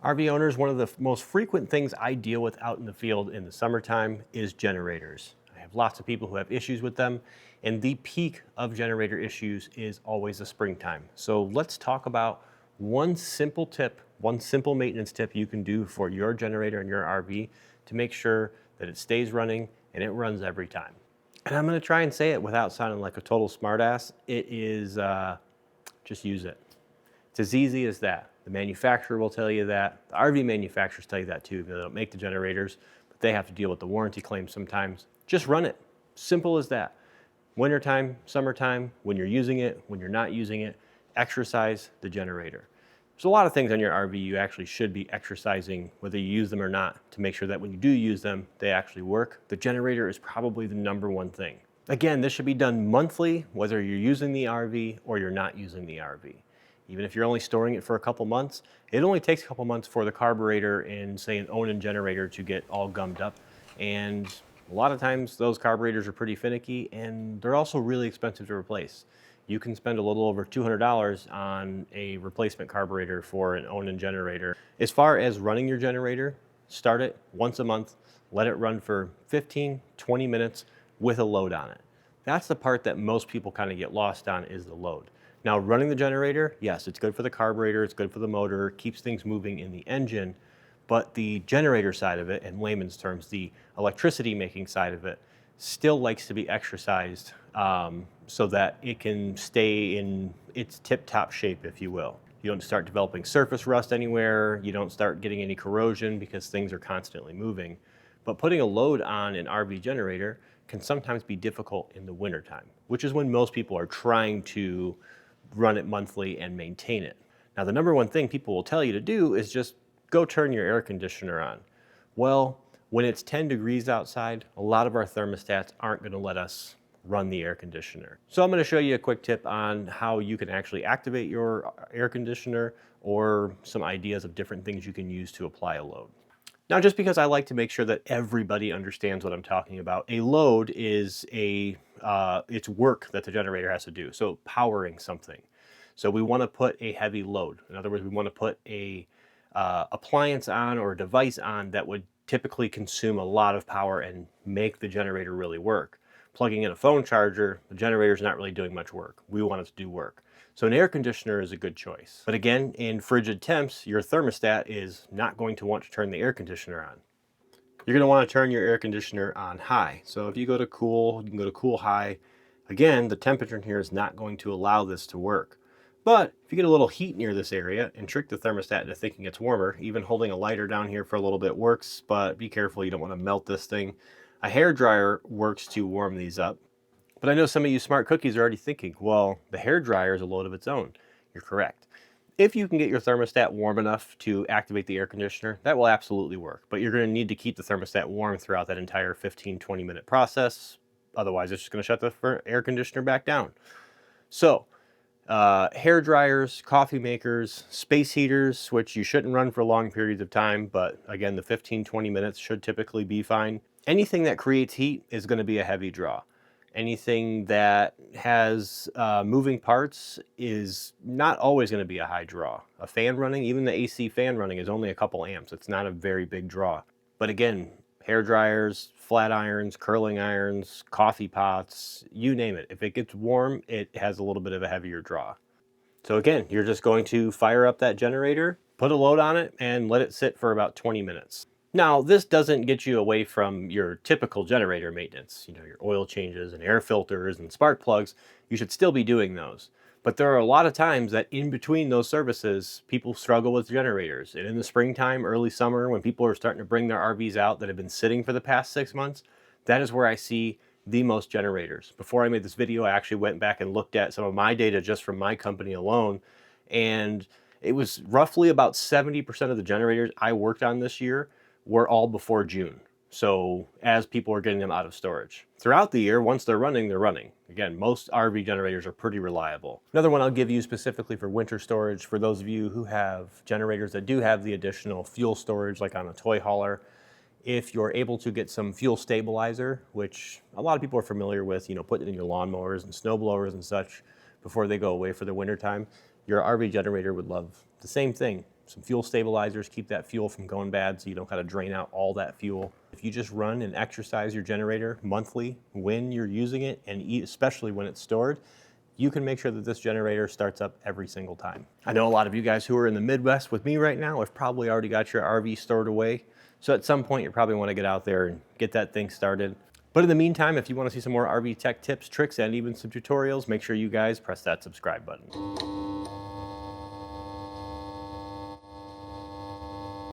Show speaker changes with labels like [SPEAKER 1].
[SPEAKER 1] RV owners, one of the most frequent things I deal with out in the field in the summertime is generators. I have lots of people who have issues with them, and the peak of generator issues is always the springtime. So let's talk about one simple tip, one simple maintenance tip you can do for your generator in your RV to make sure that it stays running and it runs every time. And I'm going to try and say it without sounding like a total smartass. It is just use it. It's as easy as that. The manufacturer will tell you that. The RV manufacturers tell you that too. They don't make the generators, but they have to deal with the warranty claims sometimes. Just run it. Simple as that. Wintertime, summertime, when you're using it, when you're not using it, exercise the generator. There's a lot of things on your RV you actually should be exercising, whether you use them or not, to make sure that when you do use them, they actually work. The generator is probably the number one thing. Again, this should be done monthly, whether you're using the RV or you're not using the RV. Even if you're only storing it for a couple months, it only takes a couple months for the carburetor in, say, an Onan generator to get all gummed up. And a lot of times those carburetors are pretty finicky, and they're also really expensive to replace. You can spend a little over $200 on a replacement carburetor for an Onan generator. As far as running your generator, start it once a month, let it run for 15, 20 minutes with a load on it. That's the part that most people kind of get lost on, is the load. Now, running the generator, yes, it's good for the carburetor, it's good for the motor, keeps things moving in the engine, but the generator side of it, in layman's terms, the electricity making side of it, still likes to be exercised so that it can stay in its tip-top shape, if you will. You don't start developing surface rust anywhere, you don't start getting any corrosion because things are constantly moving. But putting a load on an RV generator can sometimes be difficult in the wintertime, which is when most people are trying to run it monthly and maintain it. Now, the number one thing people will tell you to do is just go turn your air conditioner on. Well, when it's 10 degrees outside, a lot of our thermostats aren't going to let us run the air conditioner. So I'm going to show you a quick tip on how you can actually activate your air conditioner, or some ideas of different things you can use to apply a load. Now, just because I like to make sure that everybody understands what I'm talking about, a load is it's work that the generator has to do, so powering something. So we want to put a heavy load. In other words, we want to put a appliance on, or a device on, that would typically consume a lot of power and make the generator really work. Plugging in a phone charger, the generator's not really doing much work. We want it to do work. So an air conditioner is a good choice. But again, in frigid temps, your thermostat is not going to want to turn the air conditioner on. You're going to want to turn your air conditioner on high. So if you go to cool, you can go to cool high. Again, the temperature in here is not going to allow this to work. But if you get a little heat near this area and trick the thermostat into thinking it's warmer, even holding a lighter down here for a little bit works, but be careful, you don't want to melt this thing. A hair dryer works to warm these up. But I know some of you smart cookies are already thinking, well, the hair dryer is a load of its own. You're correct. If you can get your thermostat warm enough to activate the air conditioner, that will absolutely work. But you're going to need to keep the thermostat warm throughout that entire 15-20 minute process. Otherwise, it's just going to shut the air conditioner back down. So, hair dryers, coffee makers, space heaters, which you shouldn't run for long periods of time, but again, the 15-20 minutes should typically be fine. Anything that creates heat is going to be a heavy draw. Anything that has moving parts is not always going to be a high draw. A fan running, even the AC fan running, is only a couple amps. It's not a very big draw. But again, hair dryers, flat irons, curling irons, coffee pots, you name it. If it gets warm, it has a little bit of a heavier draw. So again, you're just going to fire up that generator, put a load on it, and let it sit for about 20 minutes. Now, this doesn't get you away from your typical generator maintenance, your oil changes and air filters and spark plugs. You should still be doing those. But there are a lot of times that in between those services, people struggle with generators. And in the springtime, early summer, when people are starting to bring their RVs out that have been sitting for the past 6 months, that is where I see the most generators. Before I made this video, I actually went back and looked at some of my data just from my company alone. And it was roughly about 70% of the generators I worked on this year were all before June. So as people are getting them out of storage. Throughout the year, once they're running, they're running. Again, most RV generators are pretty reliable. Another one I'll give you specifically for winter storage, for those of you who have generators that do have the additional fuel storage, like on a toy hauler, if you're able to get some fuel stabilizer, which a lot of people are familiar with, putting it in your lawnmowers and snow blowers and such before they go away for the winter time, your RV generator would love the same thing. some fuel stabilizers, keep that fuel from going bad so you don't kind of drain out all that fuel. If you just run and exercise your generator monthly when you're using it, and especially when it's stored, you can make sure that this generator starts up every single time. I know a lot of you guys who are in the Midwest with me right now have probably already got your RV stored away. So at some point you probably want to get out there and get that thing started. But in the meantime, if you want to see some more RV tech tips, tricks, and even some tutorials, make sure you guys press that subscribe button.